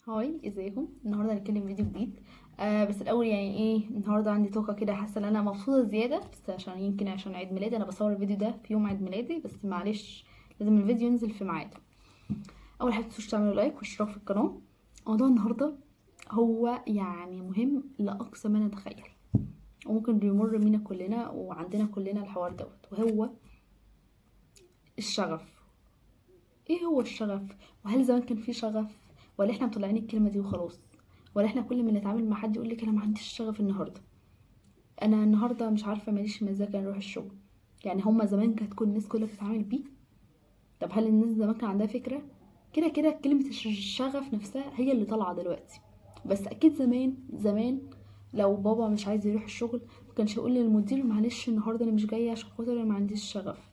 هاي، ازيكم؟ النهارده هنتكلم فيديو جديد. بس الاول يعني ايه، النهارده عندي طاقه كده، حاسه ان انا مبسوطه زياده، بس عشان عيد ميلادي. انا بصور الفيديو ده في يوم عيد ميلادي، بس معلش لازم الفيديو ينزل في ميعاده. اول حاجه متنسوش تعملوا لايك واشتراك في القناه. موضوع النهارده هو يعني مهم لاقصى ما نتخيل، وممكن بيمر بينا كلنا وعندنا كلنا الحوار دوت، وهو الشغف. ايه هو الشغف؟ وهل زمان كان في شغف، ولا احنا مطلعين الكلمه دي وخلاص؟ ولا احنا كل ما نتعامل مع حد يقول لك انا ما عنديش شغف النهارده، انا النهارده مش عارفه، ماليش مزاج اروح الشغل. يعني هما زمان كانت كل الناس كلها بتتعامل بيه. طب هل الناس زمان كان عندها فكره؟ كده كده كلمه الشغف نفسها هي اللي طالعه دلوقتي. بس اكيد زمان زمان لو بابا مش عايز يروح الشغل ما كانش يقول للمدير معلش النهارده انا مش جايه عشان خاطر انا ما عنديش شغف.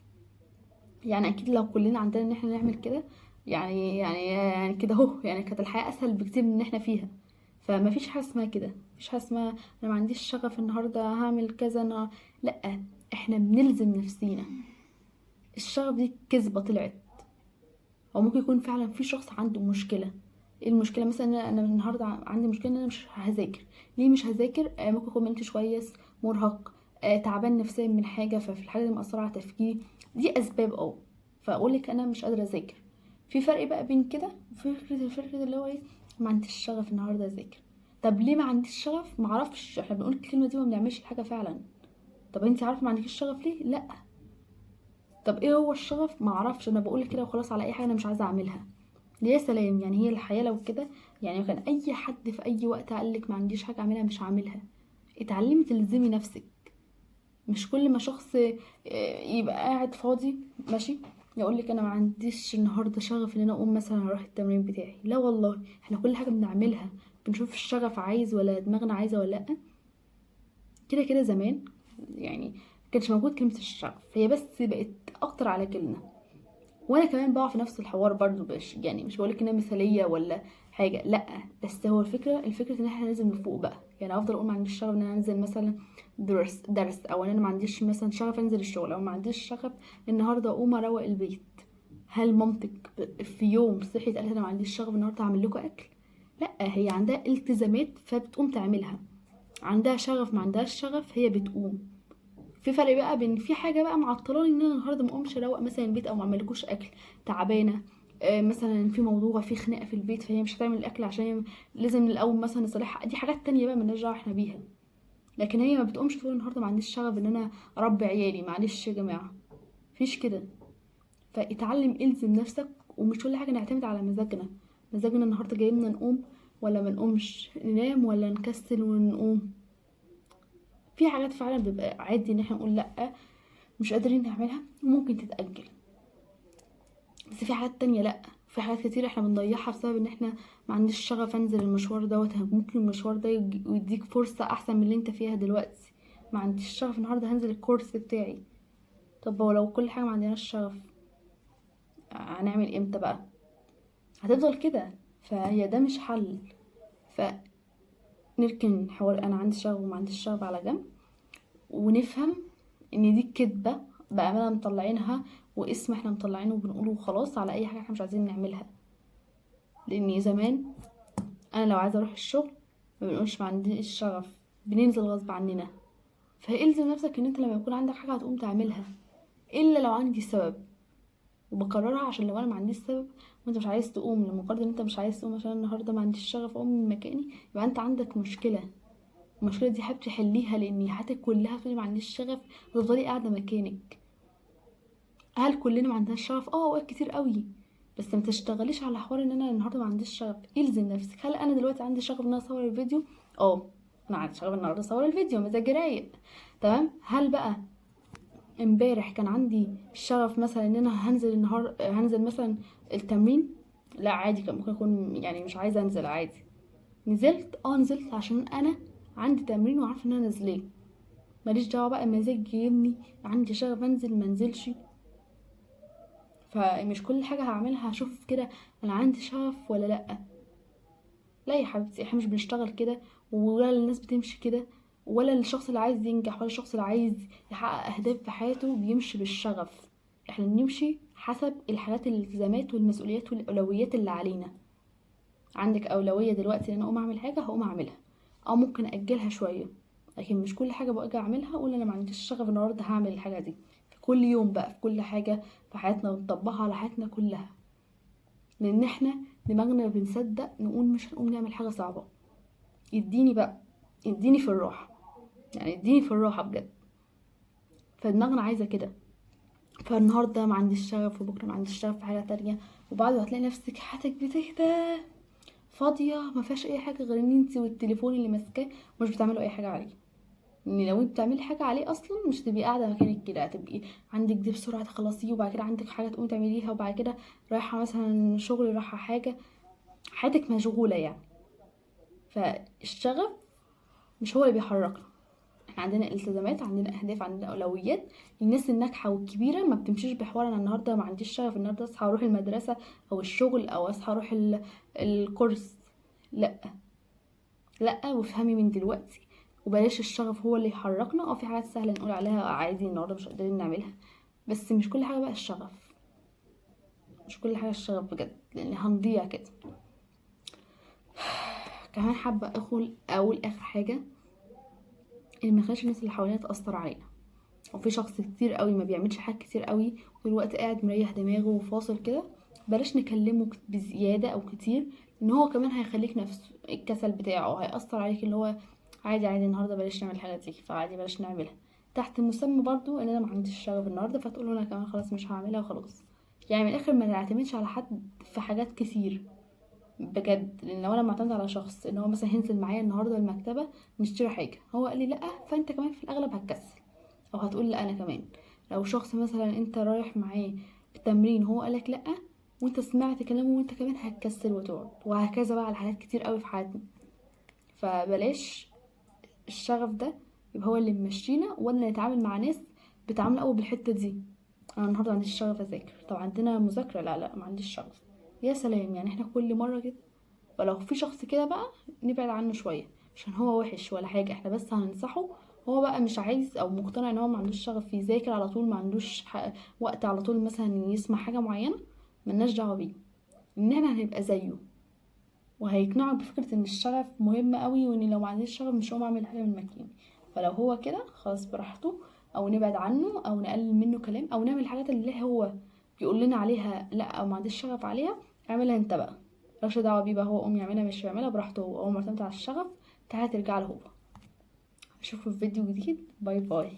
يعني اكيد لو كلنا عندنا ان احنا نعمل كده، يعني كده اهو، يعني كانت الحياه اسهل بكتير من ان احنا فيها. فما فيش حاجه اسمها كده، مفيش حاجه اسمها انا ما عنديش شغف النهارده هعمل كذا. انا لا، احنا بنلزم نفسينا. الشغف دي كذبه طلعت. او ممكن يكون فعلا في شخص عنده مشكله. ايه المشكله؟ مثلا أنا النهارده عندي مشكله ان انا مش هذاكر. ليه مش هذاكر؟ ممكن اكون منتش كويس، مرهق، تعبان نفسيا من حاجه، ففي الحاجه دي مأثره على تفكيري. دي اسباب. فاقول لك انا مش قادره اذاكر. في فرق بقى بين كده الفكره اللي هو ايه، ما عنديش شغف النهارده اذاكر. طب ليه ما عنديش شغف؟ ما اعرفش، احنا بنقول الكلمه دي وما بنعملش الحاجه فعلا. طب انت عارفه ما عندكيش شغف ليه؟ لا. طب ايه هو الشغف؟ ما اعرفش، انا بقول كده وخلاص على اي حاجه انا مش عايزه اعملها. يا سلام، يعني هي الحياة لو كده، يعني كان أي حد في أي وقت قالك ما عنديش حاجة أعملها مش هعملها. اتعلمي تلزمي نفسك. مش كل ما شخص يبقى قاعد فاضي ماشي يقولك أنا ما عنديش النهاردة شغف إن أنا أقوم مثلا أروح التمرين بتاعي. لا والله، احنا كل حاجة بنعملها بنشوف الشغف عايز ولا دماغنا عايزة ولا لأ. كده كده زمان يعني مكانش موجود كلمة الشغف، هي بس بقت أكتر على كلمة. وانا كمان بقع في نفس الحوار برضو، يعني مش بقولك انها مثاليه ولا حاجه، لا. بس هو الفكره ان احنا لازم نفوق بقى. يعني افضل اقول ما عنديش شغف ان انا انزل مثلا درس، او ان انا ما عنديش مثلا شغف انزل الشغل، او ما عنديش شغف النهارده اقوم اروق البيت. هل مامتك في يوم صحيت قالت انا ما عنديش شغف النهارده اعمل لكم اكل؟ لا، هي عندها التزامات فبتقوم تعملها. عندها شغف ما عندهاش شغف هي بتقوم. في فرق بقى بين في حاجه بقى معطلاني ان انا النهارده ما اقومش اروق مثلا البيت او ما اعملكوش اكل. تعبانه، مثلا في موضوع، في خناقه في البيت، فهي مش هتعمل الاكل عشان هي لازم الاول مثلا نصالحها. دي حاجات تانية بقى مالناش دعوه احنا بيها. لكن هي ما بتقومش تقول النهارده ما عنديش شغف ان انا اربي عيالي. معلش يا جماعه، مفيش كده. فاتعلم الزم نفسك، ومش كل حاجه نعتمد على مزاجنا. مزاجنا النهارده جايبنا نقوم ولا ما نقومش، ننام ولا نكسل ونقوم. في حاجات فعلا بيبقى عادي ان احنا نقول لا مش قادرين نعملها وممكن تتأجل. بس في حاجات تانية لأ، في حاجات كتير احنا بنضيعها بسبب ان احنا ما عنديش شغف انزل المشوار دوت. ممكن المشوار ده يديك فرصة احسن من اللي انت فيها دلوقتي. ما عنديش شغف النهارده هنزل الكورس بتاعي. طب ولو كل حاجة ما عندناش شغف هنعمل امتى بقى؟ هتفضل كده. فهي ده مش حل. فنركن حوار انا عندي شغف وما عنديش شغف على جنب، ونفهم ان دي كدبة بأمانة مطلعينها، واسم احنا مطلعينه وبنقوله وخلاص على اي حاجة احنا مش عايزين نعملها. لان زمان انا لو عايزة اروح الشغل ما بنقولش ما عنديش شغف، بننزل غصب عننا. فالزم نفسك ان انت لما يكون عندك حاجة هتقوم تعملها، الا لو عندي سبب. وبكررها عشان لو انا ما عنديش سبب وانت مش عايز تقوم، لمجرد ان انت مش عايز تقوم عشان النهارده ما عنديش شغف اقوم من مكاني، يبقى انت عندك مشكلة. المشكلة دي حابب تحليها، لان حياتك كلها تقولي ما عنديش شغف وتفضلي قاعدة مكانك. هل كلنا ما عندناش شغف؟ اوقات كتير قوي. بس ما تشتغليش على حوار ان انا النهارده ما عنديش شغف. الزم نفسك. هل انا دلوقتي عندي شغف ان انا اصور الفيديو؟ اه، انا عندي شغف النهارده اصور الفيديو، مزاجي رايق. تمام. هل بقى امبارح كان عندي شغف مثلا ان انا هنزل مثلا التمرين؟ لا عادي، كان ممكن اكون يعني مش عايزه انزل عادي. نزلت عشان انا عندي تمرين وعارفه ان انا نازلاه. ماليش دعوه بقى مزاج جايبني عندي شغف انزل منزلش. فمش كل حاجة هعملها هشوف كده انا عندي شغف ولا لأ. لا يا حبيبتي، احنا مش بنشتغل كده، ولا الناس بتمشي كده، ولا الشخص اللي عايز ينجح ولا الشخص اللي عايز يحقق اهداف في حياته بيمشي بالشغف. احنا بنمشي حسب الحاجات، الالتزامات والمسؤوليات والاولويات اللي علينا. عندك اولويه دلوقتي ان انا اقوم اعمل حاجه هقوم اعملها، او ممكن اجلها شويه. لكن مش كل حاجه باجي اعملها اقول انا ما عنديش شغف النهارده هعمل الحاجه دي. في كل يوم بقى، في كل حاجه في حياتنا بنطبقها على حياتنا كلها، لان احنا دماغنا بنصدق نقول مش هنقوم نعمل حاجه صعبه. اديني بقى، اديني في الراحه، يعني اديني في الراحه بجد. فدماغنا عايزه كده. فالنهارده ما عنديش شغف، وبكره ما عنديش شغف في حاجه تانية، وبعده هتلاقي نفسك حياتك بتهدى فاضيه، ما فيهاش اي حاجه غير ان انت والتليفون اللي ماسكاه ومش بتعملوا اي حاجه عليه. ان لو انت بتعملي حاجه عليه اصلا مش تبقي قاعده مكانك كده، هتبقي عندك دي بسرعه تخلصيه، وبعد كده عندك حاجه تقومي تعمليها، وبعد كده رايحه مثلا شغل، رايحه حاجه، حياتك مشغوله يعني. فالشغف مش هو اللي بيحركنا. احنا عندنا التزامات، عندنا اهداف، عندنا اولويات. الناس الناجحه والكبيره ما بتمشيش بحوار انا النهارده ما عنديش شغف النهارده اصحى اروح المدرسه او الشغل او اصحى اروح الكورس. لا، لا، وافهمي من دلوقتي، وبلاش الشغف هو اللي يحركنا. في حاجات سهله نقول عليها عادي النهارده مش قادرين نعملها، بس مش كل حاجه بقى الشغف، مش كل حاجه الشغف بجد، لان هنضيع كده. كمان حابه اقول اخر حاجه، ان ما خليش الناس اللي حوالينا تاثر علينا. وفي شخص كتير قوي ما بيعملش حاجات كتير قوي طول الوقت قاعد مريح دماغه وفاصل كده، بلاش نكلمه بزياده او كتير، ان هو كمان هيخليك نفسه الكسل بتاعه هيأثر عليك، اللي هو عادي عادي النهارده بلاش نعمل الحاجه دي، فعادي بلاش نعملها، تحت مسمى برضو ان انا ما عنديش شغف النهارده، فتقول له انا كمان خلاص مش هعملها وخلاص. يعني من الاخر ما نعتمدش على حد في حاجات كتير بجد. لان لو انا معتمد على شخص ان هو مثلا هينزل معايا النهارده المكتبه نشتري حاجه، هو قال لي لا، فانت كمان في الاغلب هتكسل او هتقول لا انا كمان. لو شخص مثلا انت رايح معاه التمرين هو قالك لا، وانت سمعت كلامه، وانت كمان هتكسل وتقعد، وهكذا بقى على حاجات كتير قوي في حياتنا. فبلاش الشغف ده يبقى هو اللي ممشينا، ولا نتعامل مع ناس بتعامل قوي بالحته دي. انا النهارده ما عنديش شغف اذاكر، طب عندنا مذاكره، لا لا ما عنديش شغف. يا سلام، يعني احنا كل مره كده. فلو في شخص كده بقى نبعد عنه شويه، عشان هو وحش ولا حاجه، احنا بس هننصحه. هو بقى مش عايز او مقتنع ان هو ما عندوش شغف يذاكر على طول، ما عندوش وقت على طول مثلا يسمع حاجه معينه، ملناش دعوه بيه، ان احنا هنبقى زيه، وهيقنعك بفكره ان الشغف مهم قوي، وان لو ما عنديش شغف مش هقوم اعمل حاجه من مكاني. فلو هو كده خلاص براحته، او نبعد عنه، او نقلل منه كلام، او نعمل الحاجات اللي هو بيقول لنا عليها لا او ما عنديش شغف عليها، اعملها انت بقى، ملكش دعوه بيه بقى، هو قوم يعملها مش يعملها براحته، هو اول ما تعتمد على الشغف تعالى ترجع له هو. اشوفكوا في فيديو جديد، باي باي.